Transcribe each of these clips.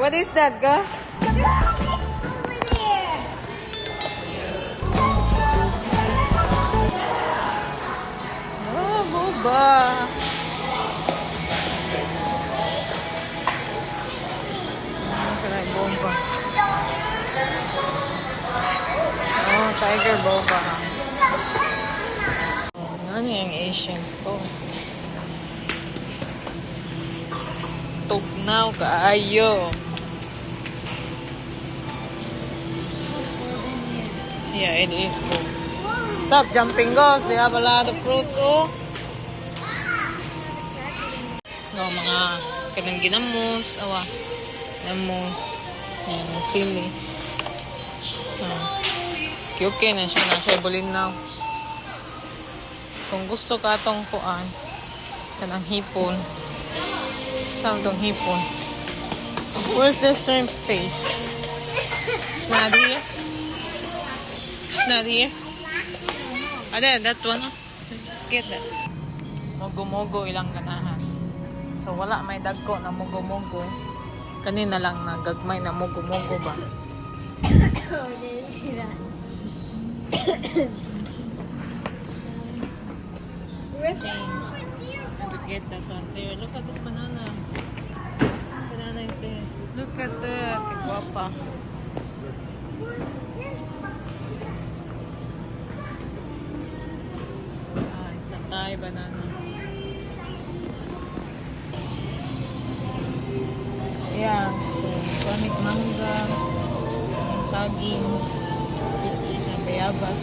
What is that, Gus? Over there. Oh, boba. Sarap yung boba. Oh, tiger boba. Oh, ano yung Asian store? Tugnaw kaayo. Yeah, it is cool. Stop jumping, Ghost. They have a lot of fruits, oh. No, mga kanang ginamos. Awa. Ginamos. Yan, sili. Okay na siya. Na siya bulinaw. Kung gusto ka itong kuan, kanang hipon. Saan itong hipon? Where's the shrimp face? It's not here. It's not here. Ah, there, that one. Oh. Just get that. Mogo-mogo ilang ganahan. So, wala may dagko na mogo-mogo. Kanina lang na gagmay na mogo-mogo ba? Oh, didn't see that. Change. And to get that one there. Look at this banana. What banana is this? Look at that. Kay guapa. Ah, it's a Thai banana. Yeah. So, tonic mangga. Saging. Na bayabas.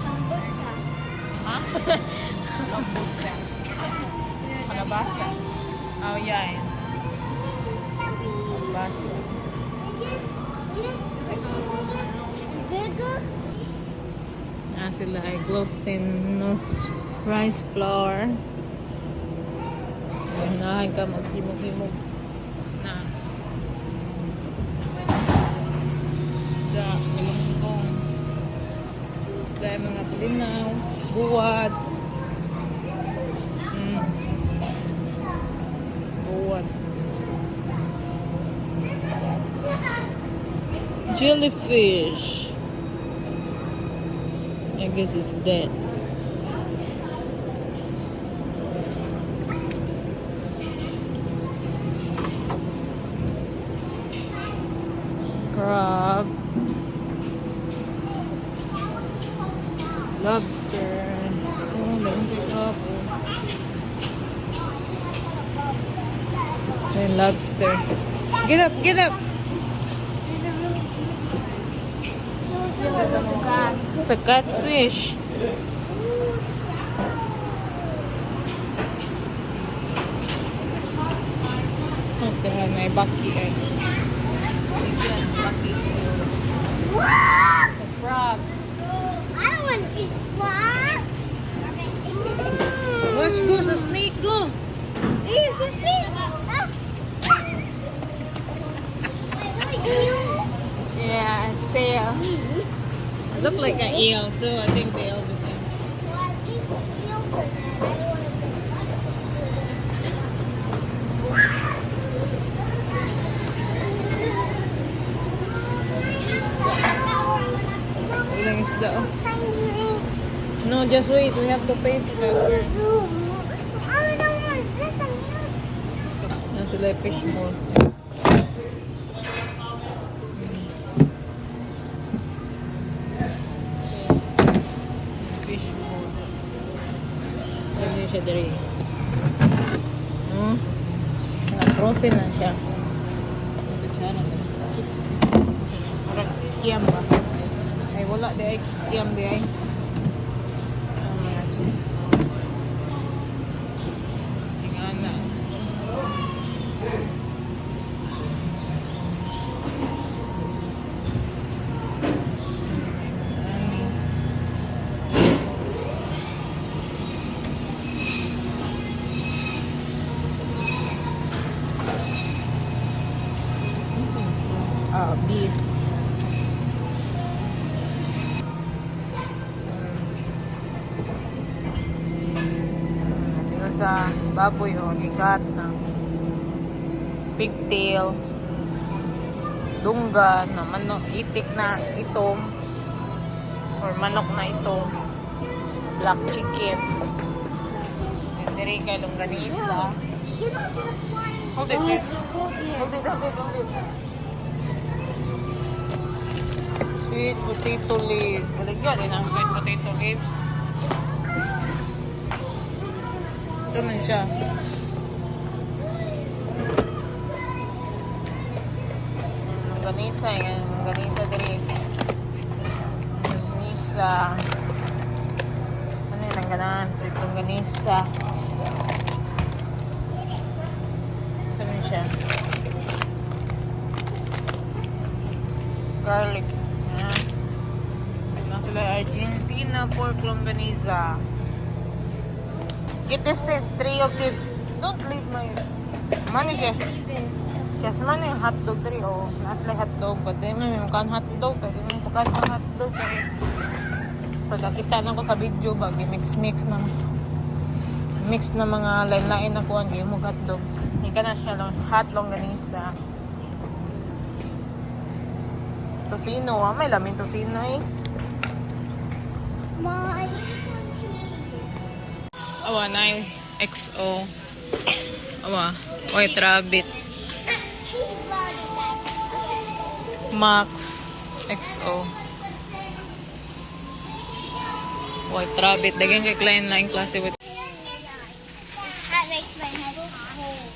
Kombucha. Ha? Kombucha. Kalabasa. Oh, yeah. Kalabasa. Burger. Sila ay glutinous rice flour. Unahan ka maghimog-himog. Na. Isda, galunggong. Kaya mga palinaw, buwad. Buwad. Jellyfish. I guess it's dead. Crab. Lobster. Oh, meron kay crab. May lobster. Get up, get up! It's a catfish. Okay, may baki ay. Baki. What? It's a frog. I don't want to eat frog. Let's go, the snake goes. It's a snake. Yeah, a sail. It looks like an eel too. I think they all the same. Walang isda. Oh. No, just wait. We have to pay for that first. Yan sila yung fish mall. Fish mall. Yan siya diri. Frozen na siya. Parang kiam ba? Ay wala di ay kiam di ay. Tingana. beef. Tingnan sa baboy o ikat ng pigtail, dunggan na manok, itik na itom or manok na itom, black chicken, and diri kay longganisa. You know this one. Hold it, please. Hold it. Sweet potato leaves. Baligyan din ang sweet potato leaves. Ito man siya. Longganisa, yan. Longganisa diri. Longganisa. Ano yung langganan? Sweet longganisa. Ito man siya. Garlic. Yan. Lang sila Argentina pork longganisa. Get this sis, 3 of this. Don't leave my... Money siya. Siya sa man yung hotdog diri o. Nasa lang hotdog. But di may mukhang hotdog. Kasi may mukhang hotdog. Pagkakita lang ko sa video bagi mix na mga lain-lain na kuhan yung mga hotdog. Ika na siya lang. Hot longganisa. Tosino ah. May lamin tosino eh. My. Awa na yung XO. Awa. White rabbit. Max XO. White rabbit. Dagang kay client na yung klase with. That makes my head cold.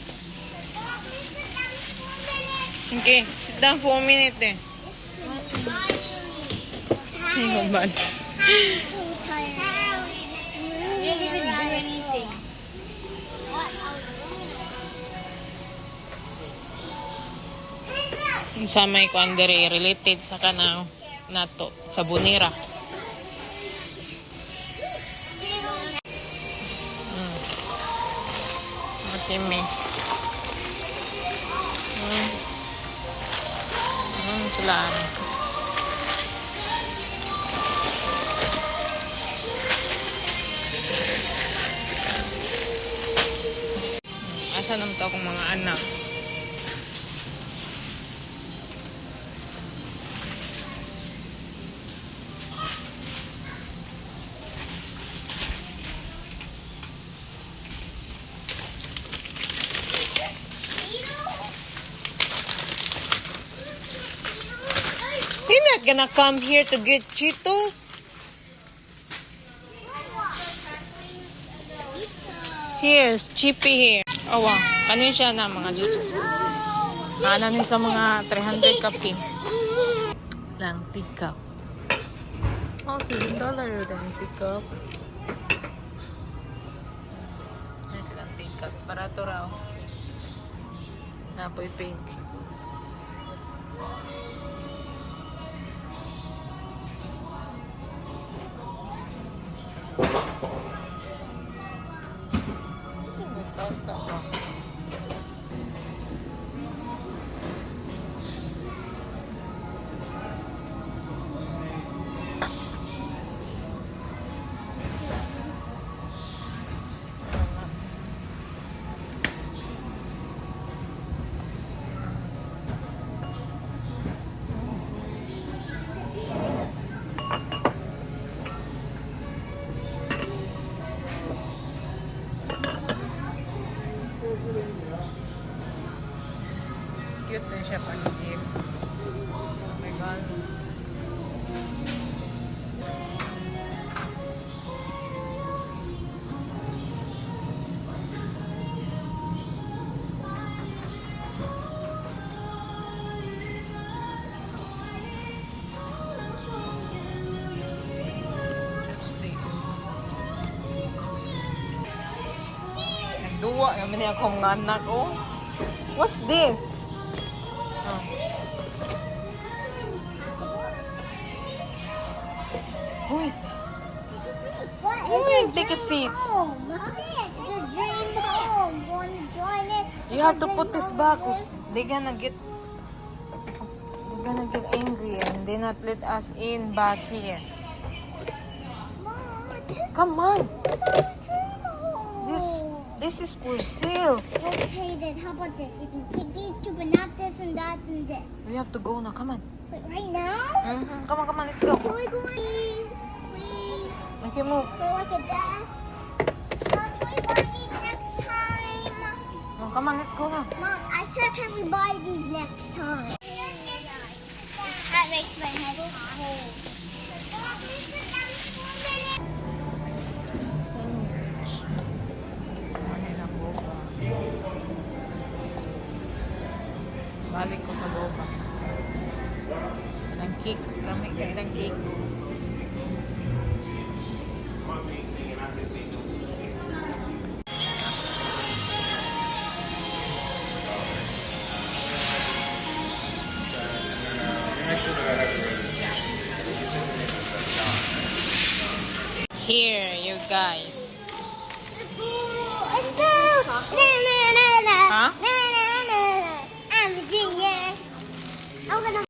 Okay. Sit down for a minute eh. Ano ba? So tired. You didn't even do anything. Sa may kuandere related sa kanaw nato sa bunira. Matimi. Sila. Asa naman to akong mga anak? You're not gonna come here to get Cheetos? Here's Chippy here. Oh wow, kanin siya na mga Cheetos. Kanan niya sa mga 300 kapin. Lang teacup. Oh, $7 lang teacup. Nice lang teacup. Barato raw. Napoy pink. Tasa ko. Cute din siya pag-give. Oh my God. Chopstick. Nagduwa naman niya akong anak, oh. What's this? Uy, What you mean take a seat? home? It's a dream home. Want to join it? You have to put this back. They gonna gonna get angry and they not let us in back here. Mom, Come on. this. This is for sale. Okay, then how about this? You can take these two, but not this and that and this. We have to go now. Come on. Wait, right now? Come on. Let's go. Can we go? Please. Okay, move. For like a desk. Mom, can we buy these next time? Oh, come on, let's go now. Mom, I said can we buy these next time? That makes my head cold. Sandwich. Ano na boba. Balik ko sa boba. Ang cake. Lamig ka ilang cake. Here, you guys.